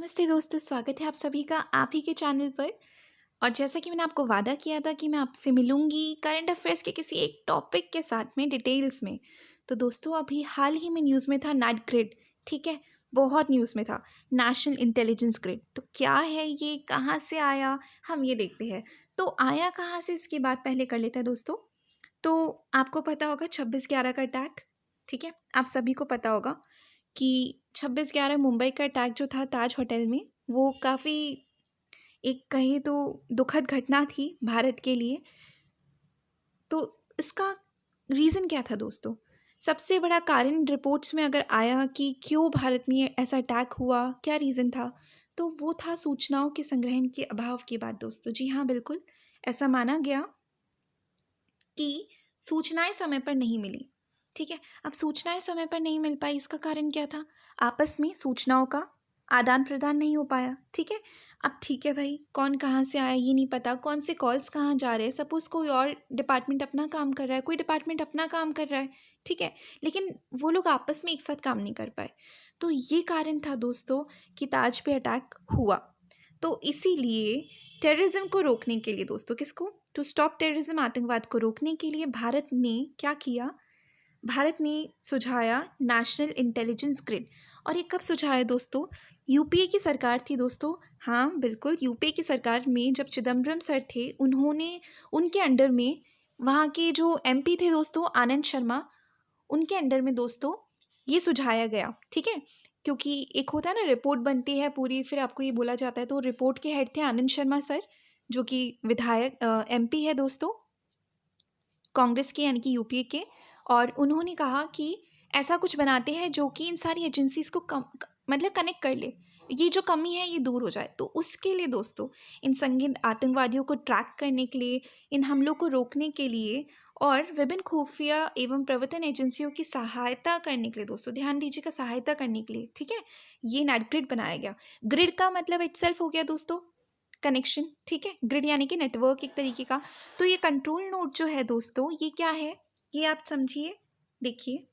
नमस्ते दोस्तों, स्वागत है आप सभी का आप ही के चैनल पर। और जैसा कि मैंने आपको वादा किया था कि मैं आपसे मिलूंगी करंट अफेयर्स के किसी एक टॉपिक के साथ में डिटेल्स में। तो दोस्तों, अभी हाल ही में न्यूज़ में था नेट ग्रिड। ठीक है, बहुत न्यूज़ में था नेशनल इंटेलिजेंस ग्रिड। तो क्या है ये, कहाँ से आया, हम ये देखते हैं। तो आया कहाँ से, इसकी बात पहले कर लेते हैं दोस्तों। तो आपको पता होगा 26/11 का अटैक। ठीक है, आप सभी को पता होगा कि 26/11 मुंबई का अटैक जो था ताज होटल में, वो काफ़ी एक कहें तो दुखद घटना थी भारत के लिए। तो इसका रीज़न क्या था दोस्तों? सबसे बड़ा कारण रिपोर्ट्स में अगर आया कि क्यों भारत में ऐसा अटैक हुआ, क्या रीज़न था, तो वो था सूचनाओं के संग्रहण के अभाव की बात दोस्तों। जी हाँ, बिल्कुल ऐसा माना गया कि सूचनाएं समय पर नहीं मिली। ठीक है, अब सूचनाएं समय पर नहीं मिल पाई, इसका कारण क्या था? आपस में सूचनाओं का आदान प्रदान नहीं हो पाया। ठीक है, अब ठीक है भाई, कौन कहाँ से आया ये नहीं पता, कौन से कॉल्स कहाँ जा रहे हैं। सपोज कोई और डिपार्टमेंट अपना काम कर रहा है, कोई डिपार्टमेंट अपना काम कर रहा है। ठीक है, लेकिन वो लोग आपस में एक साथ काम नहीं कर पाए। तो ये कारण था दोस्तों कि ताज पे अटैक हुआ। तो इसीलिए टेररिज्म को रोकने के लिए दोस्तों, किसको, टू स्टॉप टेररिज्म, आतंकवाद को रोकने के लिए भारत ने क्या किया? भारत ने सुझाया नेशनल इंटेलिजेंस ग्रिड। और ये कब सुझाया दोस्तों? यूपीए की सरकार थी दोस्तों। हाँ बिल्कुल, यूपीए की सरकार में जब चिदम्बरम सर थे, उन्होंने उनके अंडर में वहाँ के जो एमपी थे दोस्तों, आनंद शर्मा, उनके अंडर में दोस्तों ये सुझाया गया। ठीक है, क्योंकि एक होता है ना, रिपोर्ट बनती है पूरी, फिर आपको ये बोला जाता है। तो रिपोर्ट के हेड थे आनंद शर्मा सर, जो कि विधायक एमपी है दोस्तों, कांग्रेस के यानी कि यूपीए के। और उन्होंने कहा कि ऐसा कुछ बनाते हैं जो कि इन सारी एजेंसीज को मतलब कनेक्ट कर ले, ये जो कमी है ये दूर हो जाए। तो उसके लिए दोस्तों, इन संगीन आतंकवादियों को ट्रैक करने के लिए, इन हमलों को रोकने के लिए और विभिन्न खुफिया एवं प्रवर्तन एजेंसियों की सहायता करने के लिए दोस्तों, ध्यान दीजिएगा, सहायता करने के लिए, ठीक है, ये नेट ग्रिड बनाया गया। ग्रिड का मतलब इटसेल्फ हो गया दोस्तों कनेक्शन। ठीक है, ग्रिड यानी कि नेटवर्क एक तरीके का। तो ये कंट्रोल नोड जो है दोस्तों, ये क्या है, ये आप समझिए, देखिए,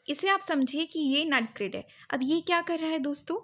इसे आप समझिए कि ये नेट ग्रिड है। अब ये क्या कर रहा है दोस्तों?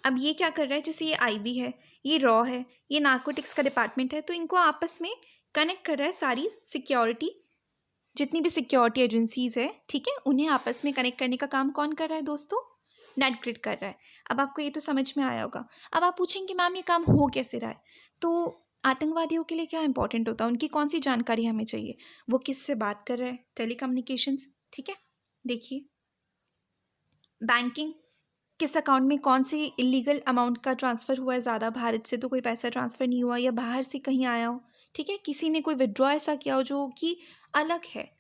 अब ये क्या कर रहा है, जैसे ये आईबी है, ये रॉ है, ये नार्कोटिक्स का डिपार्टमेंट है, तो इनको आपस में कनेक्ट कर रहा है। सारी सिक्योरिटी, जितनी भी सिक्योरिटी एजेंसीज है, ठीक है, उन्हें आपस में कनेक्ट करने का काम कौन कर रहा है दोस्तों? नेट ग्रिड कर रहा है। अब आपको ये तो समझ में आया होगा। अब आप पूछेंगे मैम ये काम हो कैसे रहा है? तो आतंकवादियों के लिए क्या इंपॉर्टेंट होता है, उनकी कौन सी जानकारी हमें चाहिए? वो किससे बात कर रहे हैं, टेलीकम्युनिकेशंस। ठीक है, देखिए, बैंकिंग, किस अकाउंट में कौन सी इलीगल अमाउंट का ट्रांसफ़र हुआ है, ज़्यादा भारत से तो कोई पैसा ट्रांसफ़र नहीं हुआ, या बाहर से कहीं आया हो। ठीक है, किसी ने कोई विड्रॉ ऐसा किया हो जो कि अलग है।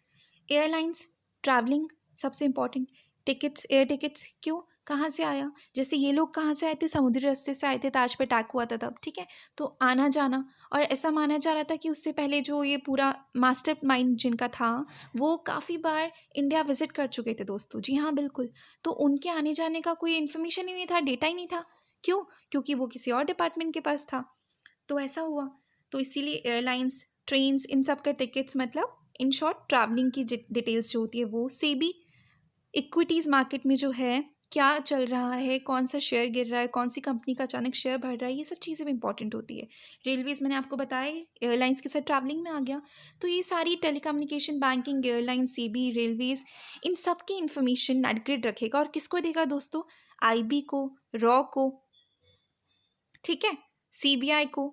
एयरलाइंस, ट्रैवलिंग, सबसे इम्पॉर्टेंट, टिकट्स, एयर टिकट्स, क्यों, कहाँ से आया? जैसे ये लोग कहाँ से आए थे, समुद्री रास्ते से आए थे, ताज पे अटैक हुआ था तब। ठीक है, तो आना जाना। और ऐसा माना जा रहा था कि उससे पहले जो ये पूरा मास्टर माइंड जिनका था, वो काफ़ी बार इंडिया विजिट कर चुके थे दोस्तों। जी हाँ बिल्कुल। तो उनके आने जाने का कोई इन्फॉर्मेशन ही नहीं था, डेटा ही नहीं था। क्यों? क्योंकि वो किसी और डिपार्टमेंट के पास था। तो ऐसा हुआ। तो इसीलिए एयरलाइंस, ट्रेन्स, इन सब का टिकट्स, मतलब इन शॉर्ट ट्रैवलिंग की डिटेल्स जो होती है वो। सेबी, इक्विटीज़ मार्केट में जो है क्या चल रहा है, कौन सा शेयर गिर रहा है, कौन सी कंपनी का अचानक शेयर बढ़ रहा है, ये सब चीज़ें भी इंपॉर्टेंट होती है। रेलवेज़ मैंने आपको बताया, एयरलाइंस के साथ ट्रैवलिंग में आ गया। तो ये सारी telecommunication, banking, airline, SEBI, railways, इन सब की इन्फॉर्मेशन नेट ग्रिड रखेगा। और किसको देगा दोस्तों? आईबी को, रॉ को, ठीक है, सीबीआई को,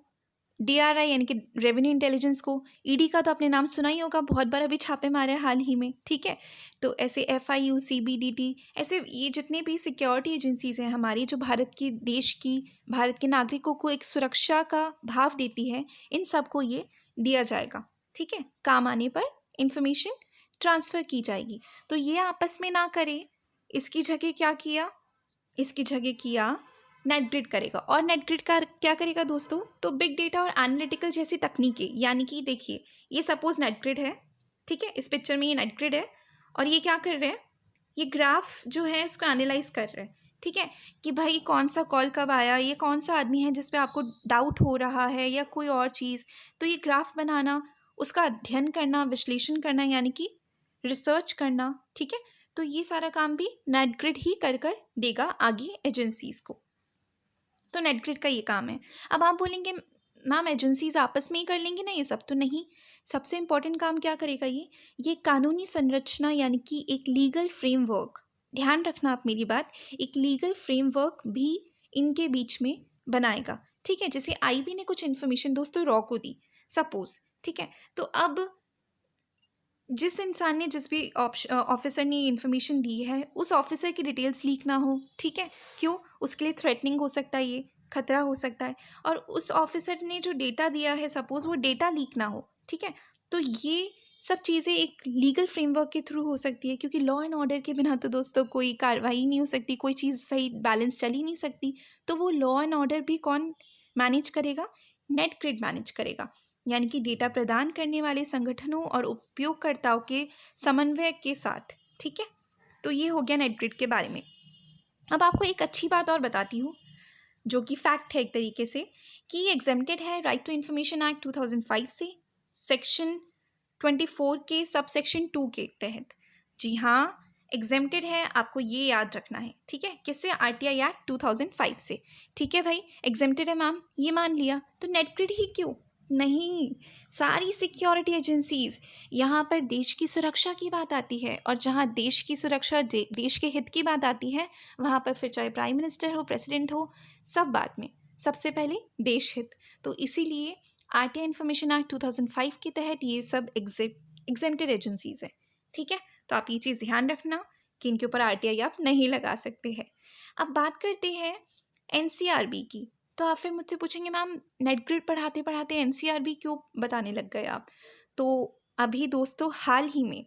डीआरआई यानी कि रेवेन्यू इंटेलिजेंस को, ईडी का तो आपने नाम सुना ही होगा, बहुत बार अभी छापे मारे हैं हाल ही में। ठीक है, तो ऐसे एफआईयू, सीबीडीटी, ऐसे ये जितने भी सिक्योरिटी एजेंसीज हैं हमारी, जो भारत की, देश की, भारत के नागरिकों को एक सुरक्षा का भाव देती है, इन सबको ये दिया जाएगा। ठीक है, काम आने पर इंफॉर्मेशन ट्रांसफ़र की जाएगी। तो ये आपस में ना करे, इसकी जगह क्या किया, इसकी जगह किया नेट ग्रिड करेगा। और नेट ग्रिड का क्या करेगा दोस्तों? तो बिग डेटा और एनालिटिकल जैसी तकनीकें, यानी कि देखिए, ये सपोज नेट ग्रिड है। ठीक है, इस पिक्चर में ये नेट ग्रिड है, और ये क्या कर रहे हैं, ये ग्राफ जो है इसको एनालाइज कर रहे हैं। ठीक है, कि भाई कौन सा कॉल कब आया, ये कौन सा आदमी है जिस पे आपको डाउट हो रहा है, या कोई और चीज़। तो ये ग्राफ बनाना, उसका अध्ययन करना, विश्लेषण करना, यानी कि रिसर्च करना। ठीक है, तो ये सारा काम भी नेट ग्रिड ही कर कर देगा आगे एजेंसीज को। तो नेट ग्रिड का ये काम है। अब आप बोलेंगे मैम एजेंसीज आपस में ही कर लेंगी ना ये सब, तो नहीं। सबसे इम्पोर्टेंट काम क्या करेगा ये कानूनी संरचना यानी कि एक लीगल फ्रेमवर्क, ध्यान रखना आप मेरी बात, एक लीगल फ्रेमवर्क भी इनके बीच में बनाएगा, ठीक है। जैसे आईबी ने कुछ इन्फॉर्मेशन दोस्तों रॉ को दी सपोज, ठीक है, तो अब जिस इंसान ने, जिस भी ऑफिसर ने इन्फॉर्मेशन दी है, उस ऑफिसर की डिटेल्स लीक ना हो, ठीक है। क्यों? उसके लिए थ्रेटनिंग हो सकता है, ये खतरा हो सकता है। और उस ऑफिसर ने जो डेटा दिया है सपोज वो डेटा लीक ना हो, ठीक है। तो ये सब चीज़ें एक लीगल फ्रेमवर्क के थ्रू हो सकती है, क्योंकि लॉ एंड ऑर्डर के बिना तो दोस्तों कोई कार्रवाई नहीं हो सकती, कोई चीज़ सही बैलेंस चल ही नहीं सकती। तो वो लॉ एंड ऑर्डर भी कौन मैनेज करेगा? नेट ग्रिड मैनेज करेगा, यानी कि डेटा प्रदान करने वाले संगठनों और उपयोगकर्ताओं के समन्वय के साथ, ठीक है। तो ये हो गया नेट ग्रिड के बारे में। अब आपको एक अच्छी बात और बताती हूँ, जो कि फैक्ट है एक तरीके से, कि ये एग्जेम्प्टेड है राइट टू इन्फॉर्मेशन एक्ट 2005 से, सेक्शन 24 के सब सेक्शन 2 के तहत। जी हाँ, एग्जेम्प्टेड है, आपको ये याद रखना है, ठीक है। किससे? आरटीआई एक्ट 2005 से, ठीक है भाई। एग्जेम्प्टेड है मैम, ये मान लिया, तो नेट ग्रिड ही क्यों? नहीं, सारी सिक्योरिटी एजेंसीज, यहाँ पर देश की सुरक्षा की बात आती है, और जहाँ देश की सुरक्षा, देश के हित की बात आती है, वहाँ पर फिर चाहे प्राइम मिनिस्टर हो, प्रेसिडेंट हो, सब बात में सबसे पहले देश हित। तो इसीलिए आरटीआई इन्फॉर्मेशन एक्ट 2005 के तहत ये सब एग्जेम्प्टेड एजेंसीज है, ठीक है। तो आप ये चीज़ ध्यान रखना कि इनके ऊपर आरटीआई आप नहीं लगा सकते हैं। अब बात करते हैं एनसीआरबी की। तो आप फिर मुझसे पूछेंगे मैम नेट ग्रिड पढ़ाते पढ़ाते एनसीआरबी क्यों बताने लग गए आप? तो अभी दोस्तों हाल ही में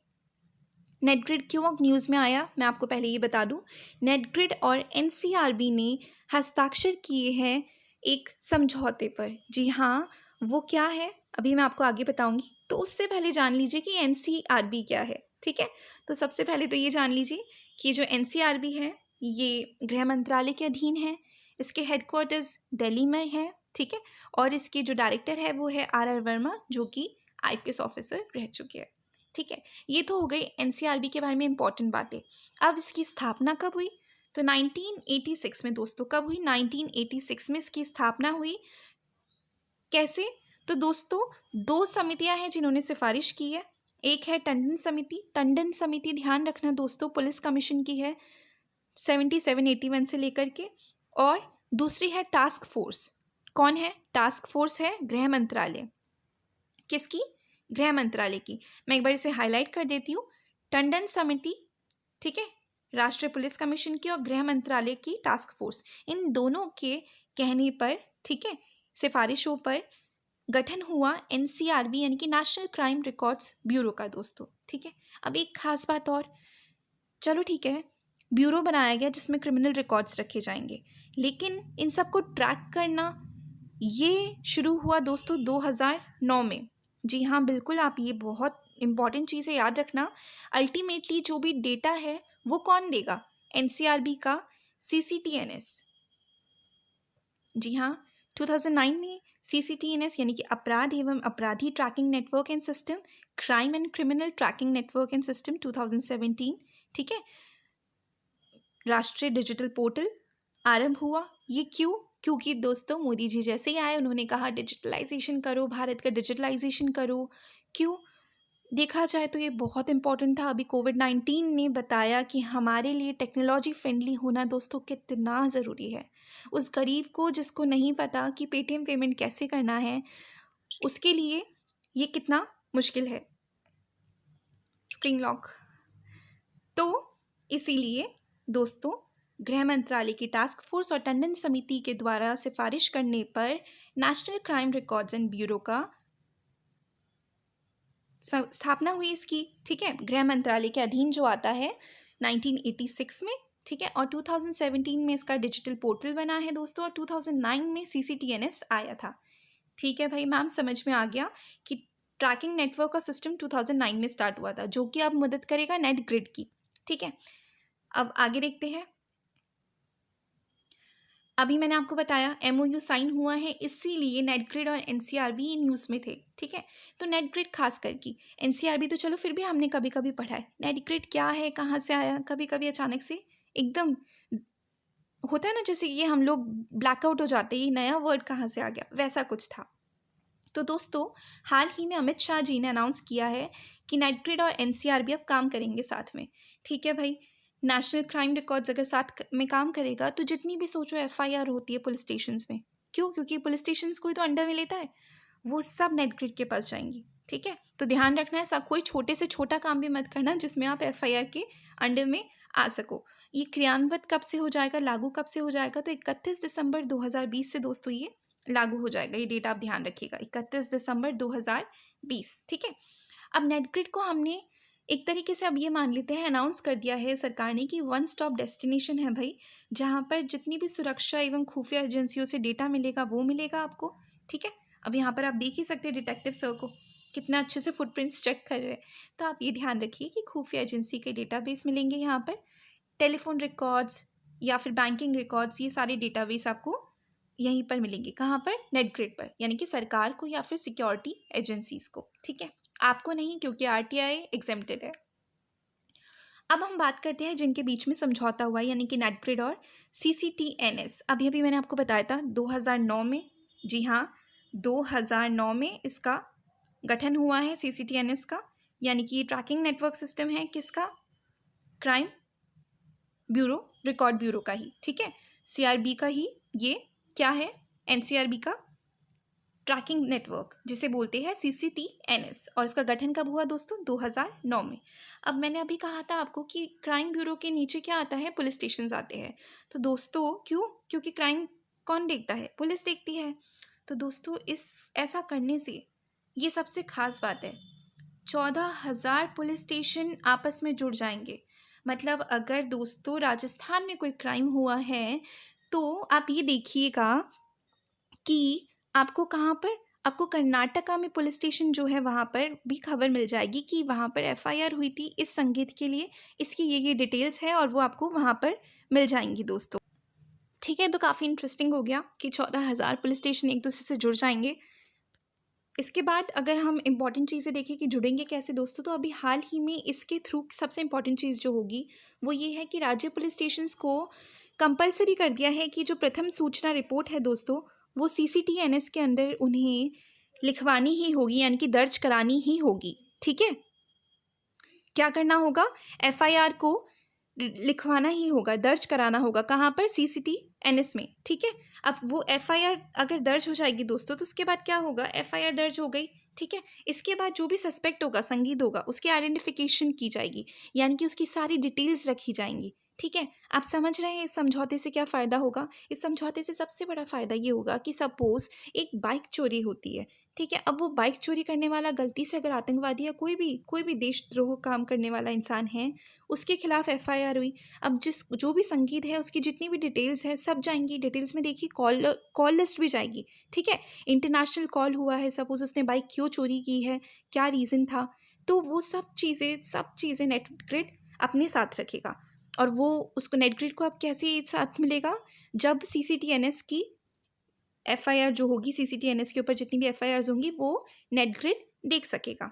नेट ग्रिड क्यों न्यूज़ में आया, मैं आपको पहले ये बता दूं। नेट ग्रिड और एनसीआरबी ने हस्ताक्षर किए हैं एक समझौते पर। जी हाँ, वो क्या है अभी मैं आपको आगे बताऊंगी। तो उससे पहले जान लीजिए कि एनसीआरबी क्या है, ठीक है। तो सबसे पहले तो ये जान लीजिए कि जो एनसीआरबी है ये गृह मंत्रालय के अधीन है, इसके हेडक्वार्टर्स दिल्ली में है, ठीक है। और इसके जो डायरेक्टर है वो है आर वर्मा, जो कि आईपीएस ऑफिसर रह चुके हैं, ठीक है। ये तो हो गई एनसीआरबी के बारे में इंपॉर्टेंट बातें। अब इसकी स्थापना कब हुई? तो 1986 में दोस्तों। कब हुई? 1986 में इसकी स्थापना हुई। कैसे? तो दोस्तों दो समितियां हैं जिन्होंने सिफारिश की है। एक है टंडन समिति। टंडन समिति ध्यान रखना दोस्तों पुलिस कमीशन की है 7781 से लेकर के। और दूसरी है टास्क फोर्स। कौन है? टास्क फोर्स है गृह मंत्रालय। किसकी? गृह मंत्रालय की। मैं एक बार इसे हाईलाइट कर देती हूँ। टंडन समिति, ठीक है, राष्ट्रीय पुलिस कमीशन की, और गृह मंत्रालय की टास्क फोर्स, इन दोनों के कहने पर, ठीक है, सिफारिशों पर गठन हुआ एनसीआरबी यानी कि नेशनल क्राइम रिकॉर्ड्स ब्यूरो का दोस्तों, ठीक है। अब एक खास बात और, चलो ठीक है, ब्यूरो बनाया गया जिसमें क्रिमिनल रिकॉर्ड्स रखे जाएंगे, लेकिन इन सबको ट्रैक करना ये शुरू हुआ दोस्तों 2009 में। जी हाँ बिल्कुल, आप ये बहुत इंपॉर्टेंट चीज़ है, याद रखना। अल्टीमेटली जो भी डेटा है वो कौन देगा? एनसीआरबी का सीसीटीएनएस। जी हाँ, 2009 में सीसीटीएनएस यानी कि अपराध एवं अपराधी tracking network and system, crime and criminal tracking network and system 2017, ठीक है, राष्ट्रीय डिजिटल पोर्टल आरंभ हुआ। ये क्यों? क्योंकि दोस्तों मोदी जी जैसे ही आए उन्होंने कहा डिजिटलाइजेशन करो, भारत का डिजिटलाइजेशन करो। क्यों? देखा जाए तो ये बहुत इंपॉर्टेंट था। अभी कोविड-19 ने बताया कि हमारे लिए टेक्नोलॉजी फ्रेंडली होना दोस्तों कितना ज़रूरी है। उस गरीब को जिसको नहीं पता कि पेटीएम पेमेंट कैसे करना है, उसके लिए ये कितना मुश्किल है। Screen lock. तो इसीलिए दोस्तों गृह मंत्रालय की टास्क फोर्स और टंडन समिति के द्वारा सिफारिश करने पर national crime records and bureau का स्थापना हुई इसकी, ठीक है, गृह मंत्रालय के अधीन जो आता है 1986 में, ठीक है। और 2017 में इसका डिजिटल पोर्टल बना है दोस्तों, और 2009 में सीसीटीएनएस आया था। ठीक है भाई, मैम समझ में आ गया कि ट्रैकिंग नेटवर्क का सिस्टम 2009 में स्टार्ट हुआ था, जो कि अब मदद करेगा नेट ग्रिड की, ठीक है। अब आगे देखते हैं। अभी मैंने आपको बताया एमओयू साइन हुआ है, इसीलिए नेट ग्रिड और एनसीआरबी न्यूज़ में थे, ठीक है। तो नेट ग्रिड खास करके, एनसीआरबी तो चलो फिर भी हमने कभी कभी पढ़ा है, नेट ग्रिड क्या है, कहाँ से आया, कभी कभी अचानक से एकदम होता है ना, जैसे ये हम लोग ब्लैकआउट हो जाते हैं, ये नया वर्ड कहाँ से आ गया, वैसा कुछ था। तो दोस्तों, हाल ही में अमित शाह जी ने अनाउंस किया है कि नेट ग्रिड और एनसीआरबी अब काम करेंगे साथ में। ठीक है भाई, नेशनल क्राइम रिकॉर्ड्स अगर में काम करेगा तो जितनी भी सोचो एफआईआर होती है पुलिस स्टेशन में, क्यों? क्योंकि पुलिस स्टेशन को ही तो अंडर में लेता है, वो सब नेट ग्रिड के पास जाएंगी। ठीक है, तो ध्यान रखना है, सब कोई छोटे से छोटा काम भी मत करना जिसमें आप एफआईआर के अंडर में आ सको। ये क्रियान्वित कब से हो जाएगा, लागू कब से हो जाएगा? तो 31 दिसंबर 2020 से दोस्तों ये लागू हो जाएगा। ये डेट आप ध्यान रखिएगा, 31 दिसंबर 2020। ठीक है, अब नेट ग्रिड को हमने एक तरीके से अब ये मान लेते हैं, अनाउंस कर दिया है सरकार ने कि वन स्टॉप डेस्टिनेशन है भाई, जहाँ पर जितनी भी सुरक्षा एवं खुफिया एजेंसियों से डेटा मिलेगा वो मिलेगा आपको। ठीक है, अब यहाँ पर आप देख ही सकते हैं डिटेक्टिव सर को कितना अच्छे से फुटप्रिंट्स चेक कर रहे हैं। तो आप ये ध्यान रखिए कि खुफिया एजेंसी के डेटाबेस मिलेंगे यहाँ पर, टेलीफोन रिकॉर्ड्स या फिर बैंकिंग रिकॉर्ड्स, ये सारे डेटाबेस आपको यहीं पर मिलेंगे। कहाँ पर? नेट ग्रिड पर, यानी कि सरकार को या फिर सिक्योरिटी एजेंसीज को। ठीक है, आपको नहीं, क्योंकि आरटीआई एग्जेम्प्टेड है। अब हम बात करते हैं जिनके बीच में समझौता हुआ है, यानी कि नेट ग्रिड और सीसीटीएनएस। अभी अभी मैंने आपको बताया था 2009 में, जी हाँ 2009 में इसका गठन हुआ है सीसीटीएनएस का, यानी कि ये ट्रैकिंग नेटवर्क सिस्टम है किसका? क्राइम ब्यूरो, रिकॉर्ड ब्यूरो का ही। ठीक है, सीआरबी का ही ये क्या है? एनसीआरबी का ट्रैकिंग नेटवर्क जिसे बोलते हैं सीसीटीएनएस। और इसका गठन कब हुआ दोस्तों? 2009 में। अब मैंने अभी कहा था आपको कि क्राइम ब्यूरो के नीचे क्या आता है? पुलिस स्टेशन आते हैं। तो दोस्तों क्यों? क्योंकि क्राइम कौन देखता है? पुलिस देखती है। तो दोस्तों इस ऐसा करने से ये सबसे खास बात है, 14,000 पुलिस स्टेशन आपस में जुड़ जाएंगे। मतलब अगर दोस्तों राजस्थान में कोई क्राइम हुआ है तो आप ये देखिएगा कि आपको कहाँ पर, आपको कर्नाटका में पुलिस स्टेशन जो है वहाँ पर भी खबर मिल जाएगी कि वहाँ पर एफआईआर हुई थी इस संगीत के लिए, इसकी ये डिटेल्स है और वो आपको वहाँ पर मिल जाएंगी दोस्तों। ठीक है, तो काफ़ी इंटरेस्टिंग हो गया कि 14,000 पुलिस स्टेशन एक दूसरे से जुड़ जाएंगे। इसके बाद अगर हम इम्पॉर्टेंट चीज़ें देखें कि जुड़ेंगे कैसे दोस्तों, तो अभी हाल ही में इसके थ्रू सबसे इम्पॉर्टेंट चीज़ जो होगी वो ये है कि राज्य पुलिस स्टेशंस को कंपलसरी कर दिया है कि जो प्रथम सूचना रिपोर्ट है दोस्तों, वो सीसीटीएनएस के अंदर उन्हें लिखवानी ही होगी, यानी कि दर्ज करानी ही होगी। ठीक है, क्या करना होगा? एफआईआर को लिखवाना ही होगा, दर्ज कराना होगा। कहाँ पर? सीसीटीएनएस में। ठीक है, अब वो एफआईआर अगर दर्ज हो जाएगी दोस्तों तो उसके बाद क्या होगा? एफआईआर दर्ज हो गई, ठीक है, इसके बाद जो भी सस्पेक्ट होगा, संदिग्ध होगा, उसकी आइडेंटिफिकेशन की जाएगी, यानी कि उसकी सारी डिटेल्स रखी जाएंगी। ठीक है, आप समझ रहे हैं इस समझौते से क्या फ़ायदा होगा? इस समझौते से सबसे बड़ा फ़ायदा ये होगा कि सपोज़ एक बाइक चोरी होती है, ठीक है, अब वो बाइक चोरी करने वाला गलती से अगर आतंकवादी या कोई भी देशद्रोह काम करने वाला इंसान है, उसके खिलाफ एफआईआर हुई, अब जो भी संगीत है उसकी जितनी भी डिटेल्स है सब जाएंगी। डिटेल्स में देखिए कॉल लिस्ट भी जाएगी। ठीक है, इंटरनेशनल कॉल हुआ है, सपोज उसने बाइक क्यों चोरी की है, क्या रीज़न था, तो वो सब चीज़ें नेट ग्रिड अपने साथ रखेगा। और वो उसको नेट ग्रिड को अब कैसे साथ मिलेगा? जब सीसीटीएनएस की एफआईआर जो होगी, सीसीटीएनएस के ऊपर जितनी भी एफआईआर्स होंगी वो नेट ग्रिड देख सकेगा।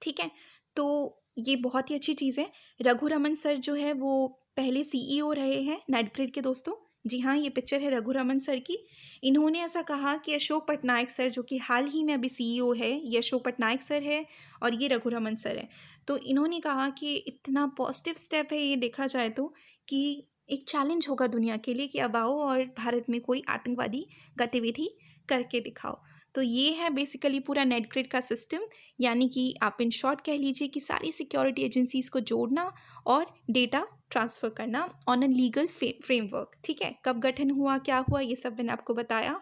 ठीक है, तो ये बहुत ही अच्छी चीज़ है। रघुरमन सर जो है वो पहले सीईओ रहे हैं नेट ग्रिड के दोस्तों। जी हाँ, ये पिक्चर है रघुरमन सर की। इन्होंने ऐसा कहा कि अशोक पटनायक सर जो कि हाल ही में अभी सीईओ है, ये अशोक पटनायक सर है और ये रघुरमन सर है। तो इन्होंने कहा कि इतना पॉजिटिव स्टेप है ये देखा जाए तो, कि एक चैलेंज होगा दुनिया के लिए कि अब आओ और भारत में कोई आतंकवादी गतिविधि करके दिखाओ। तो ये है बेसिकली पूरा नेट ग्रिड का सिस्टम, यानी कि आप इन शॉर्ट कह लीजिए कि सारी सिक्योरिटी एजेंसीज को जोड़ना और डेटा ट्रांसफ़र करना ऑन अ लीगल फ्रेमवर्क। ठीक है, कब गठन हुआ, क्या हुआ, ये सब मैंने आपको बताया।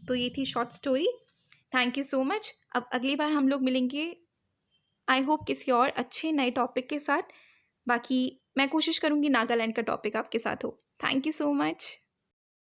तो ये थी short story. Thank you so much. अब अगली बार हम लोग मिलेंगे आई होप किसी और अच्छे नए टॉपिक के साथ। बाकी मैं कोशिश करूँगी नागालैंड का टॉपिक आपके साथ हो। Thank you so much.